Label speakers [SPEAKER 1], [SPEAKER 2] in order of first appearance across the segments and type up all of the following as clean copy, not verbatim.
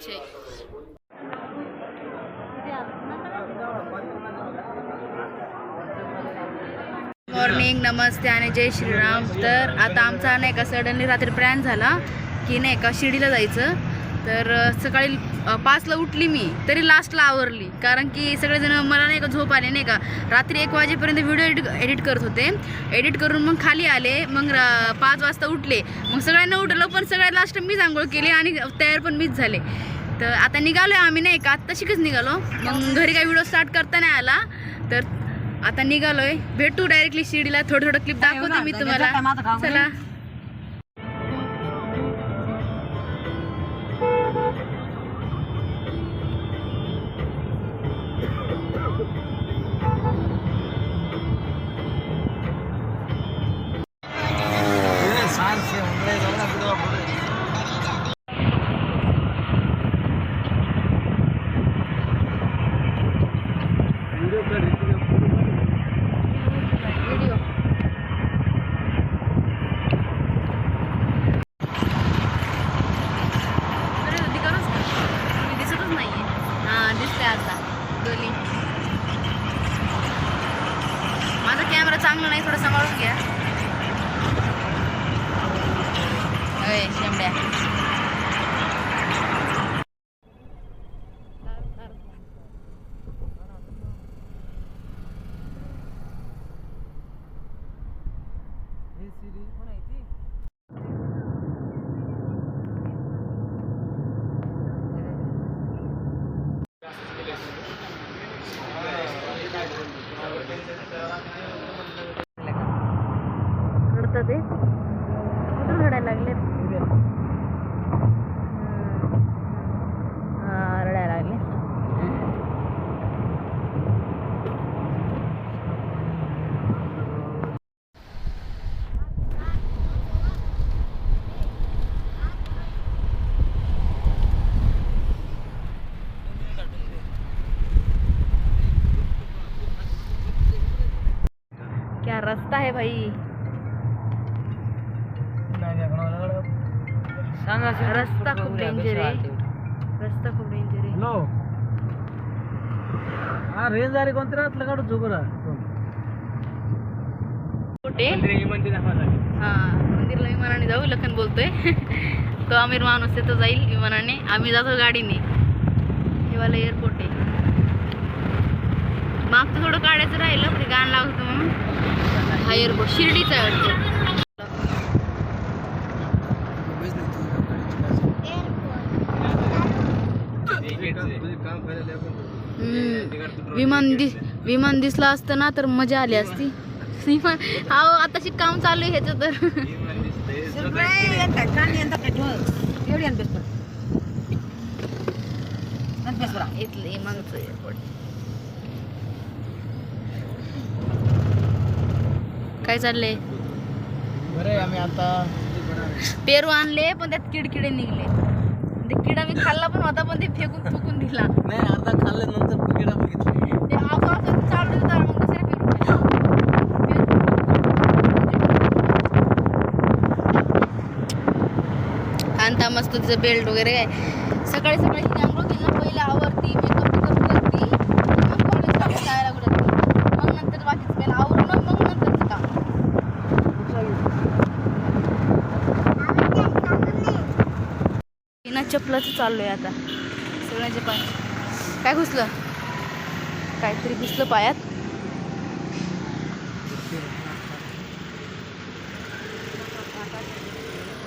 [SPEAKER 1] विषय. मॉर्निंग, नमस्ते आणि जय श्रीराम. तर आता आमचा नाही का सडनली रात्री प्लॅन झाला की नाही का शिर्डीला जायचं. तर सकाळी 5ला उठली मी, तरी लास्टला आवरली, कारण की सगळेजण मला नाही का झोप आले नाही का. रात्री 1 वाजेपर्यंत व्हिडिओ एडिट करत होते. एडिट करून मग खाली आले. मग 5 वाजता उठले. मग सगळ्यांना उठलं, पण सगळ्यात लास्ट मीच आंघोळ केली आणि तयार पण मीच झाले. तर आता निघालो आम्ही नाही का, आत्ता शिकच निघालो. मग घरी काही व्हिडिओ स्टार्ट करता नाही आला. तर आता निघालोय, भेटू डायरेक्टली शिर्डीला. थोडं क्लिप दाखवते मी तुम्हाला. चला. माझा कॅमेरा चांगला नाही, थोडं सांभाळून घ्या. शेंबड्या रडतात ते, कुठून रडायला लागले. रडायला लागले. क्या रास्ता है भाई. रस्ता खूप डेंजर आहे. रस्ता खूप डेंजर आहे.
[SPEAKER 2] हॅलो हा रेंज आली कोणती राहतलं काढू चुकरा
[SPEAKER 1] कुठे. हा, मंदिरला विमानाने जाऊ. लखन बोलतोय. तो आमिर माणूस आहे, तो जाईल विमानाने, आम्ही जातो गाडीने. हेवाला एअरपोर्ट आहे. मागचं थोडं काढायचं राहिलं, ते गाणं लागतं म्हणून. हा एअरपोर्ट शिर्डीचा आहे वाटतं. विमान दिसला असतं ना तर मजा आली असती. विमान आताशी काम चालू आहे ह्याचं. तर इथलं विमानचं एअरपोर्ट. काय चाललंय.
[SPEAKER 2] बरे आम्ही आता
[SPEAKER 1] पेरू आणले, पण त्यात किडकिडे निघले. ते किडा मी खाल्ला पण होता, पण ते फेकून दिला.
[SPEAKER 2] नाही, अर्धा खाल्ल्यानंतर किडा बघितला.
[SPEAKER 1] ते आपोआप चालू होता. मग दुसऱ्या पेरू आणता मस्त तिचं बेल्ट वगैरे. सकाळी सकाळी आंघोळ केली ना, पहिले आवरती, मेकअप करती, मग कॉलेजला जायला लागते. मग नंतर बाकीचं पहिलं आवरून मग नंतरचं काम. बिना चपलाचं चाललोय आता. सगळ्यांचे पाय काय घुसलं, काहीतरी घुसलं पायात.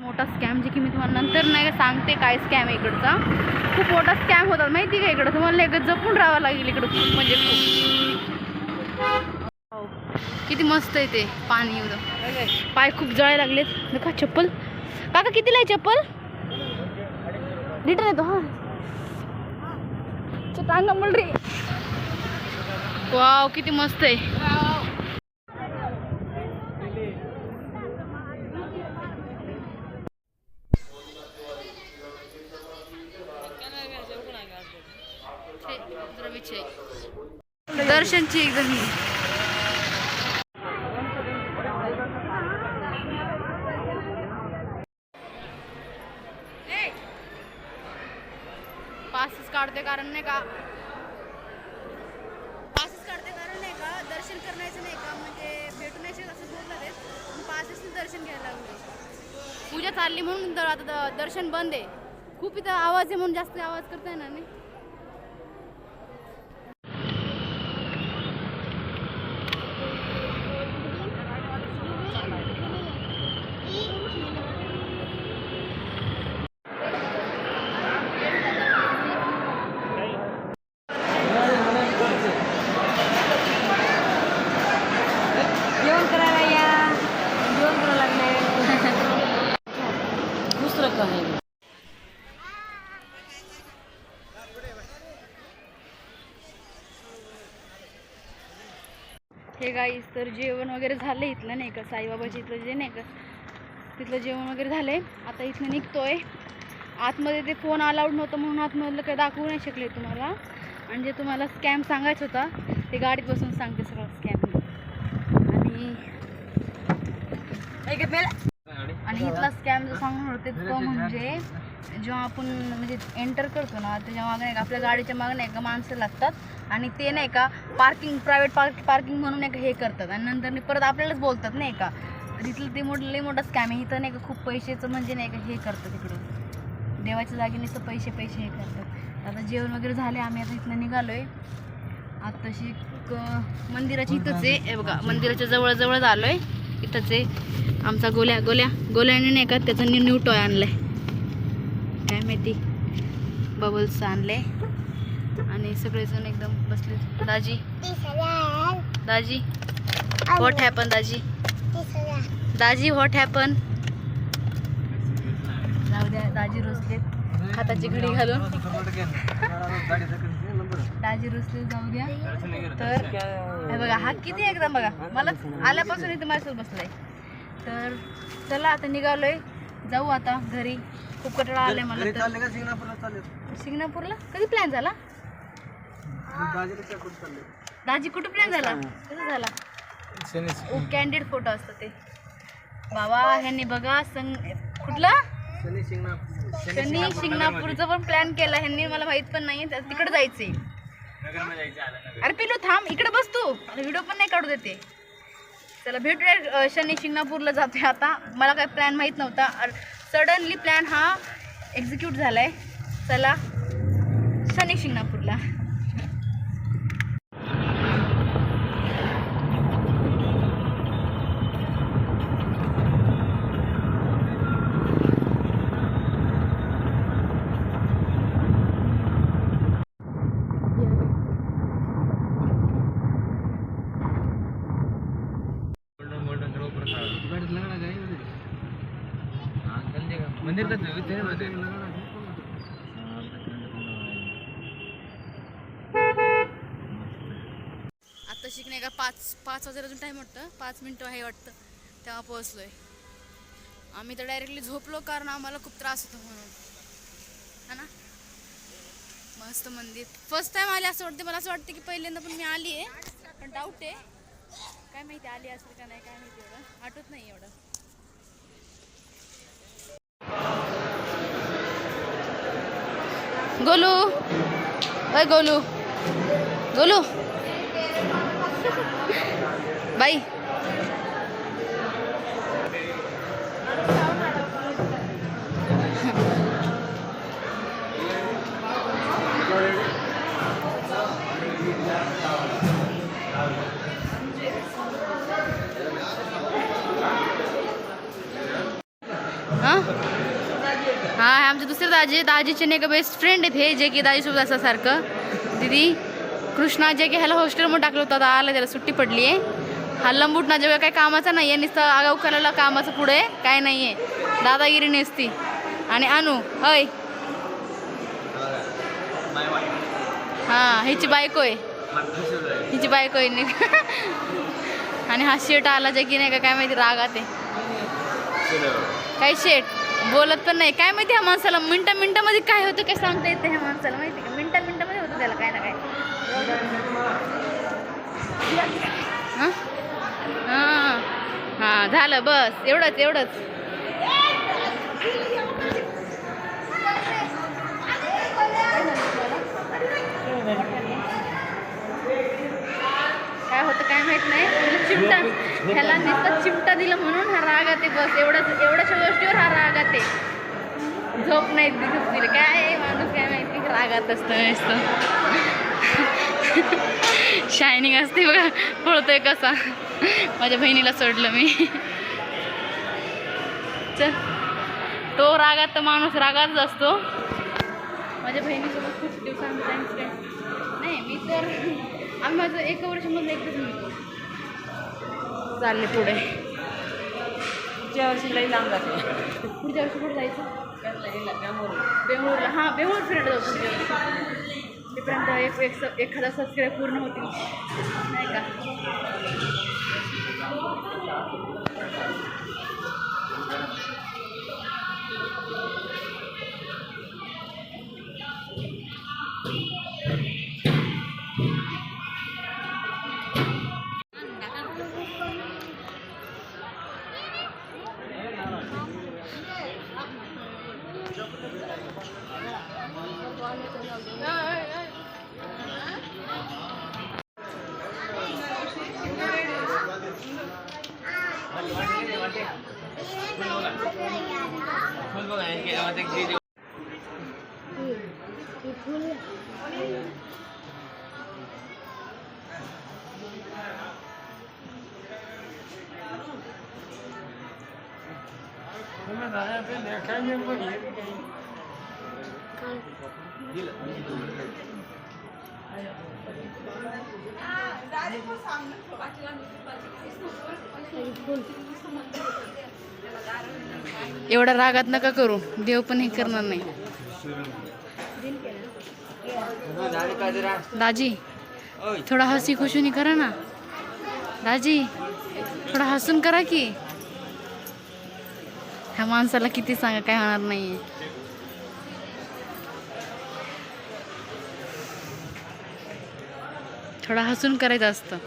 [SPEAKER 1] मोठा स्कॅम, जे की मी तुम्हाला नंतर नाही का सांगते काय स्कॅम आहे इकडचा. खूप मोठा स्कॅम होतात माहिती का इकडं. तुम्हाला एक जपून राहावं लागेल इकडं खूप, म्हणजे खूप. किती मस्त आहे ते पाणी. एवढं पाय खूप जळायला लागलेत. का चप्पल काका कितीला आहे चप्पल. रिटर्न येतो. हा टांगा मुल रे. वाव किती मस्त आहे. दर्शनची एकदम पासेस काढते कारण नाही का दर्शन करण्याचं नाही का म्हणजे भेटून नाही शकत असं बोललं ते पासेसने दर्शन घ्यायला लागले. पूजा चालली म्हणून आता दर्शन बंद आहे. खूप इथं आवाज आहे म्हणून जास्त आवाज करता येणार नाही.
[SPEAKER 3] जेवण करायला या. जेवण करायला लागले. दुसरं काय
[SPEAKER 1] हे गाईस तर जेवण वगैरे झालं इथलं नाही का साईबाबाच्या इथलं जे नाही का तिथलं जेवण वगैरे झालंय. आता इथनं निघतोय. आतमध्ये ते फोन अलाउड नव्हतं म्हणून आतमधलं काही दाखवू नाही शकले तुम्हाला. आणि जे तुम्हाला स्कॅम सांगायचं होता ते गाडीत बसून सांगते सगळं स्कॅम. आणि इथला स्कॅम जो सांगणार होते तो म्हणजे जेव्हा आपण म्हणजे एंटर करतो ना त्याच्या मागे नाही का आपल्या गाडीच्या मागे नाही का माणसं लागतात आणि ते नाही का पार्किंग प्रायव्हेट पार्किंग म्हणून नाही का हे करतात आणि नंतर परत आपल्यालाच बोलतात नाही का. तिथलं ते लई मोठा स्कॅम आहे. इथं नाही का खूप पैशाचं म्हणजे नाही का हे करतात तिकडं देवाच्या जागी नुसतं पैसे हे करतात. आता जेवण वगैरे झाले आम्ही आता इथनं निघालोय. आत्ताशी मंदिराची इथंच आहे. हे बघा मंदिराच्या जवळ आलोय. इथंच आहे आमचा गोल्याने नाही का त्याचा न्यू टॉय आणलाय काय माहिती बबल्स आणले आणि सगळेजण एकदम बसले. दाजी व्हॉट हॅपन दाजी व्हॉट हॅपन. जाऊ द्या दाजी रुसलेत हाताची घडी घालून. दाजी रुसले जाऊ द्या. तर हे बघा हा किती एकदम बघा मला आल्यापासून इथे माझ्यासोबत बसलाय. तर चला आता निघालोय जाऊ आता घरी. खूप कटाळा आलाय मला. सिंगणापूरला कधी प्लॅन झाला दाजी कुठे प्लॅन झाला कसं झाला. कॅन्डिड फोटो असतं ते बाबा ह्यांनी बघा कुठला शनी शिंगणापूरचा पण प्लॅन केला ह्यांनी. मला माहित पण नाही तिकडे जायचंय. अरे पिलू थांब इकडे बस तू व्हिडिओ पण नाही काढू देते. चला भेटूया शनी शिंगणापूरला जातोय आता. मला काय प्लॅन माहीत नव्हता सडनली प्लॅन हा एक्झिक्यूट झालाय. चला शनी शिंगणापूरला.
[SPEAKER 2] मंदिर
[SPEAKER 1] आता शिकणे का 5 वाजता अजून टाईम वाटतं 5 मिनटं आहे वाटतं तेव्हा पोहोचलोय. आम्ही तर डायरेक्टली झोपलो कारण आम्हाला खूप त्रास होतो म्हणून हा ना. मस्त मंदिर फर्स्ट टाइम आले असं वाटते. मला असं वाटतं की पहिल्यांदा पण मी आली आहे पण डाऊट आहे काय माहिती आली असेल का नाही काय माहिती एवढं आठवत नाही एवढं. गोलू अय गोलू बाई हाँ आमचे दुसरे दाजीचे नाही का बेस्ट फ्रेंड आहेत हे जे की दाजीसोबत असं सारखं. दीदी कृष्णा जे की ह्याला हॉस्टेलमध्ये टाकलं होतं आता आला त्याला सुट्टी पडली आहे. हा लंबूट ना जेव्हा काही कामाचा नाही आहे नुसतं आगाऊ करायला कामाचं पुढे काय नाही आहे दादागिरी नसती. आणि अनु अय हां हिची बायको आहे आणि हा शेट आला जे की नाही का काय माहिती रागात आहे काय शेट बोलत पण नाही काय माहिती ह्या माणसाला मिनटामध्ये काय होतं काय सांगता येतं ह्या माणसाला माहिती का मिनटामध्ये होतं त्याला काय ना काय. हां हां झालं बस एवढंच. काय माहित नाही म्हणजे चिमटा ह्याला नुसतं चिमटा दिलं म्हणून हा रागात आहे बस एवढ्याशा गोष्टीवर हा रागात आहे झोप नाही दिसत तिला काय माणूस काय माहिती रागात असतं नुसतं शायनिंग असते बघा पळतोय कसा माझ्या बहिणीला सोडलं मी चल तो रागात तर माणूस रागातच असतो माझ्या बहिणीसोबत खूप दिवसांनी टाइम स्पेंड नाही मी तर आम्ही माझं 1 वर्षामध्ये एकदाच मिळतो चालले पुढे
[SPEAKER 3] पुढच्या वर्षी लई लांब जाते
[SPEAKER 1] पुढच्या वर्षी कुठे जायचं बेंगळूरला हां बेंगळूर फिरायला जाऊ पुढच्या वर्षी तेपर्यंत एखादा सबस्क्राईब पूर्ण होतील नाही का एवढा रागात नका करू देव पण हे करणार नाही दाजी थोडा हसी खुशूनी करा ना दाजी थोडा हसून करा की ह्या माणसाला किती सांगा काय होणार नाही थोडा हसून करायचं असतं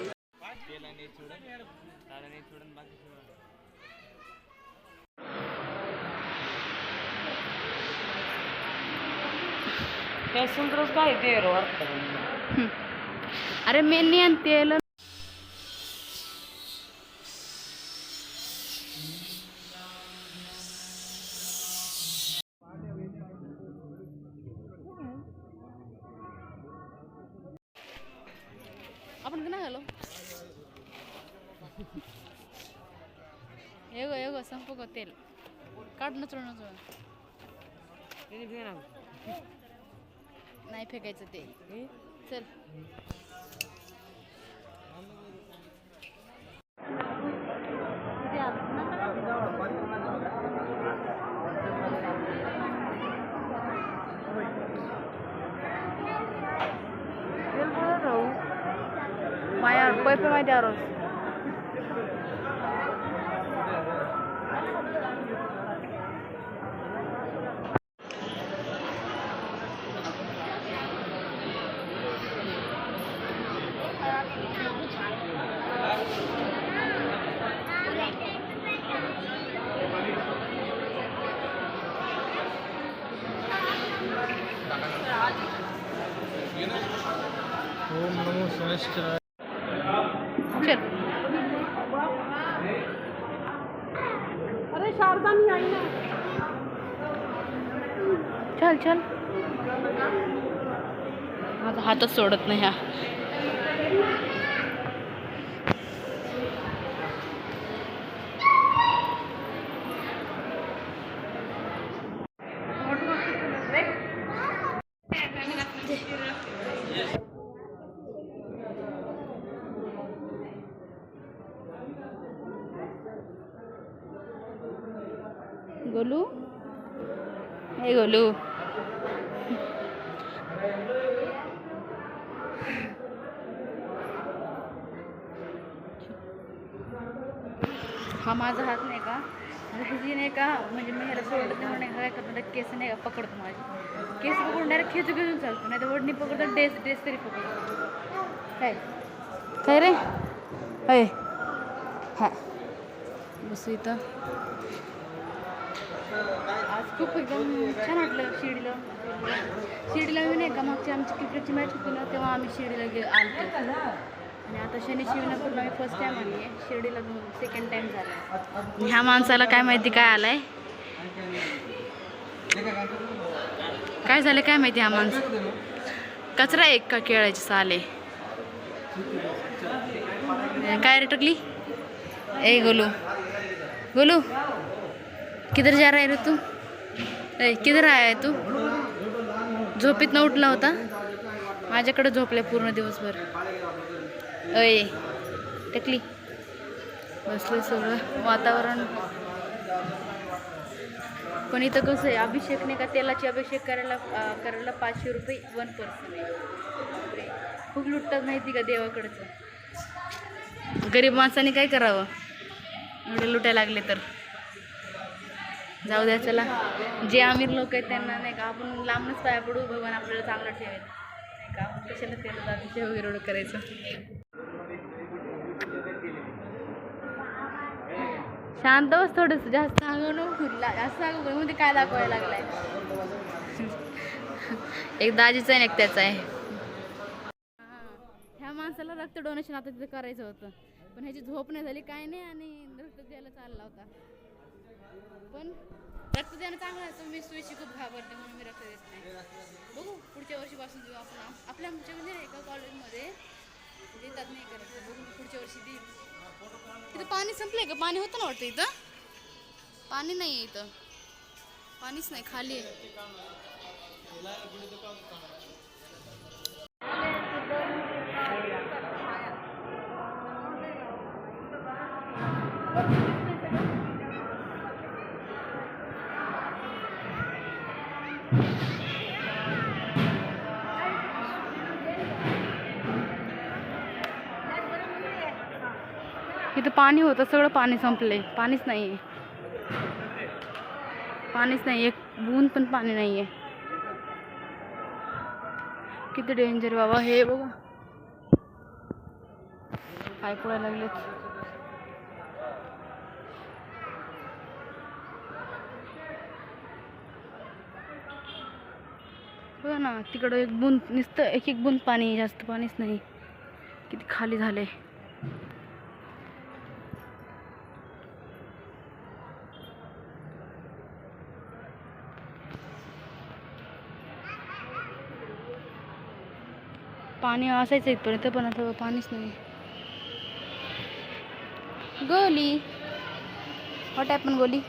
[SPEAKER 3] काय सुंदरच काय ते
[SPEAKER 1] अरे मेन आणते आपण ना हॅलो येगो संपक तेल काढ नचळ नाही फेकायचं ते चल माया पैसे माहिती आरोस
[SPEAKER 2] ओम नमो शिवाय
[SPEAKER 1] चल
[SPEAKER 3] अरे शारदा नहीं आई ना
[SPEAKER 1] चल चल माझा हातच सोडत नाही हा गोलू हे गोलू हा माझा हात नाही का जी नाही का म्हणजे मी ह्याला सोडत नाही म्हणून काय करतो केस नाही का पकडतो माझी केस पकडून डायरेक्ट खेचू घेऊन चालतो नाही तर वडणी पकडतो ड्रेस तरी पकडतो काय काय रे अय हा बसू इथं आज खूप एकदम छान वाटलं शिर्डीला मी नाही का मागची आमची क्रिकेटची मॅच होती ना तेव्हा आम्ही शिर्डीला आलतो आणि आता शनी शिवणापूरला मी फर्स्ट टाइम आली आहे, शिर्डीला सेकंड टाइम झाला. ह्या माणसाला काय माहिती काय आलंय, काय झालं काय माहिती. हा माणसं कचरा एक का केळाची साले काय रे टकली. ए गोलू गोलू किधर जा रहा है रे तू, ए किधर आया है तू. झोपेत न उठला होता, माझ्याकडे झोपले पूर्ण दिवसभर. अय टकली बसले सगळं वातावरण. पण इथं कसं आहे, अभिषेक नाही का, तेलाची अभिषेक करायला 500 रुपये 1 पर्सन आहे. खूप लुटतात माहिती का देवाकडचं. गरीब माणसाने काय करावं, एवढे लुटायला लागले तर. जाऊ द्या चला, जे आमिर लोक आहेत त्यांना नाही का आपण लांबच पाया पडू, भगवान आपल्याला चांगलं ठेवेल नाही का. कशाला तेलाचा अभिषेक वगैरे एवढं करायचं. शांत बस थोडंसं, जास्त सांगू नको, जास्त सांगू म्हणजे काय दाखवायला लागलाय. एक दाजीचं आहे एक त्याचं आहे. ह्या माणसाला रक्त डोनेशन आता तिथं करायचं होतं, पण ह्याची झोप नाही झाली काय नाही, आणि रक्त द्यायला चालला होता. पण रक्त देणं चांगलं असतं. मी सुईशी खूप घाबरते म्हणून मी रक्त देत नाही. बघू पुढच्या वर्षीपासून देऊ आपण. आपल्या आमच्यामध्ये एका कॉलेजमध्ये देतात नाही करायचं, बघू पुढच्या वर्षी देईल. इथं पाणी संपलंय का, पाणी होतं ना वाटतं. इथं पाणी नाही आहे, इथं पाणीच नाही, खाली आहे. इथं पाणी होतं, सगळं पाणी संपलंय, पाणीच नाही आहे. पाणीच नाही, एक बूंद पण पाणी नाही आहे. किती डेंजर बाबा हे. बघा काय पडायला लागलेत. बघा ना तिकडं एक बूंद, नुसतं एक एक बूंद पाणी, जास्त पाणीच नाही. किती खाली झालंय. पाणी असायचं इथपर्यंत, पण आता पाणीच नाही. गोली व्हॉट हॅपन गोली.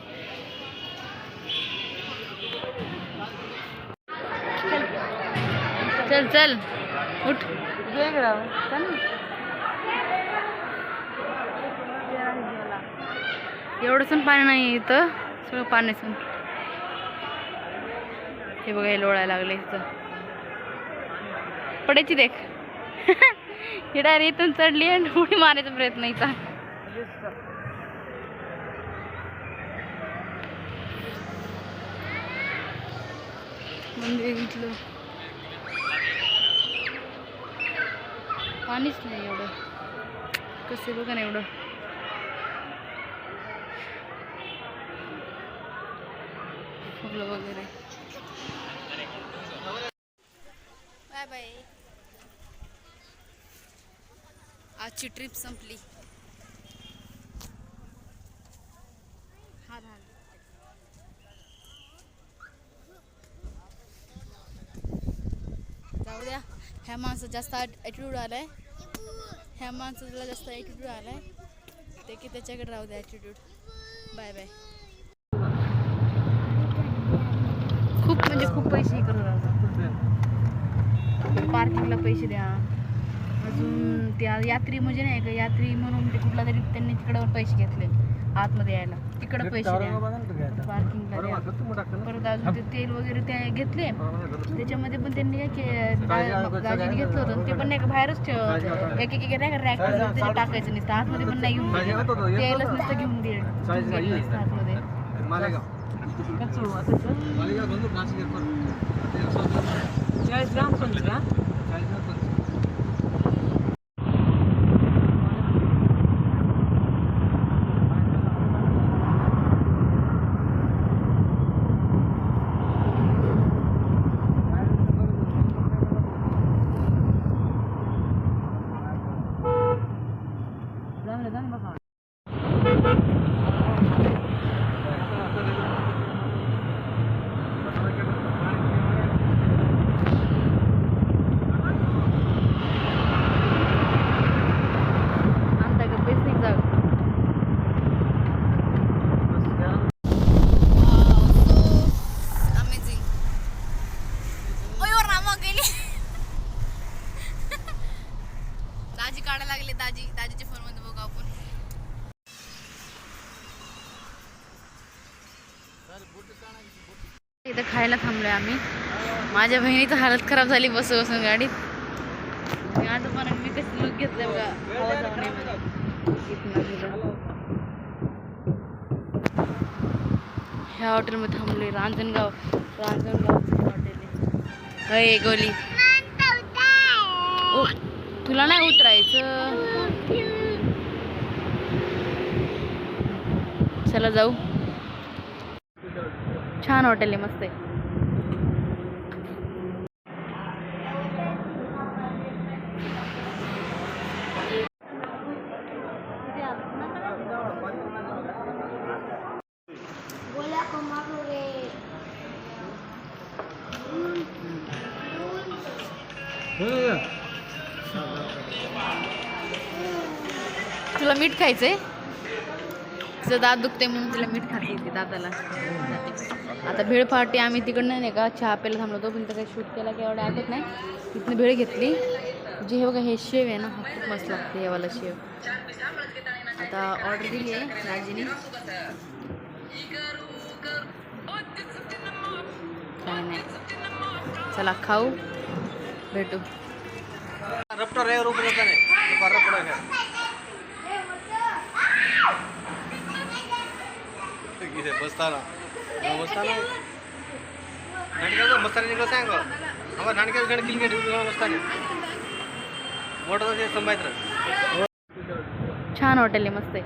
[SPEAKER 1] चल चल उठ. एवढंच पाणी नाही इथं, सगळं पाणीच. हे बघा हे लोळायला लागले इथं. पडायची देख. ही डायरी इथून चढली आणि उडी मारायचा प्रयत्न इथं. मंदिर इथलं पाणीच नाही एवढं. कसे बघा ना एवढं. फुलं वगैरे. Bye bye. आजची ट्रिप संपली. जाऊ द्या, ह्या माणसात जास्त ॲटिट्यूड आलाय. ह्या माणसाला जास्त ॲटिट्यूड आलाय, ते की त्याच्याकडे राहू द्या ॲटिट्यूड. Bye bye. खूप म्हणजे खूप पैसे करत राहतात. पार्किंगला पैसे द्या, अजून त्या यात्री म्हणजे नाही का, यात्री म्हणून ते कुठला तरी त्यांनी तिकडं पैसे घेतले आतमध्ये यायला, तिकडं पैसे द्या पार्किंगला द्या. परत अजून ते तेल वगैरे ते घेतले, त्याच्यामध्ये पण त्यांनी दाजीने घेतलं होतं, ते पण नाही का बाहेरच एक एक नाही का रॅक त्याच्यात टाकायचं नसतं, आतमध्ये पण नाही घेऊन तेलच नुसतं घेऊन दिलं आतमध्ये.
[SPEAKER 3] 40 ग्राम पंचगा.
[SPEAKER 1] इथं खायला थांबलोय आम्ही. माझ्या बहिणीची हालत खराब झाली बसून बसून गाडीत. आणि आता पण मी कसं लुक घेतलंय बघा. हवा जाऊ नये म्हणून. ह्या हॉटेलमध्ये थांबलोय. रांजणगाव हॉटेल आहे. अय गोली, ओ, तुला नाही उतरायचं. चला जाऊ. छान हॉटेल आहे, मस्त आहे. तुला मीठ खायचंय? तिचं दात दुखते म्हणून तिला मीठ खाते येते दाताला. आता भेळ पार्टी आम्ही तिकडनं नाही का चहा प्यायला थांबलो होतो, पण तर काही शूट केला की एवढं आठवत नाही. तिथनं भेळ घेतली. जे हे बघा हे शेव आहे ना, हा खूप मस्त लागते हे वाला शेव. आता ऑर्डर दिली आहे राजीने. काय नाही, चला खाऊ, भेटू.
[SPEAKER 2] बसताना मस्तानी निघलं सांग आम्हाला नाणक्या किलके बसताना मोठं संभायचं.
[SPEAKER 1] छान हॉटेल आहे, मस्त आहे.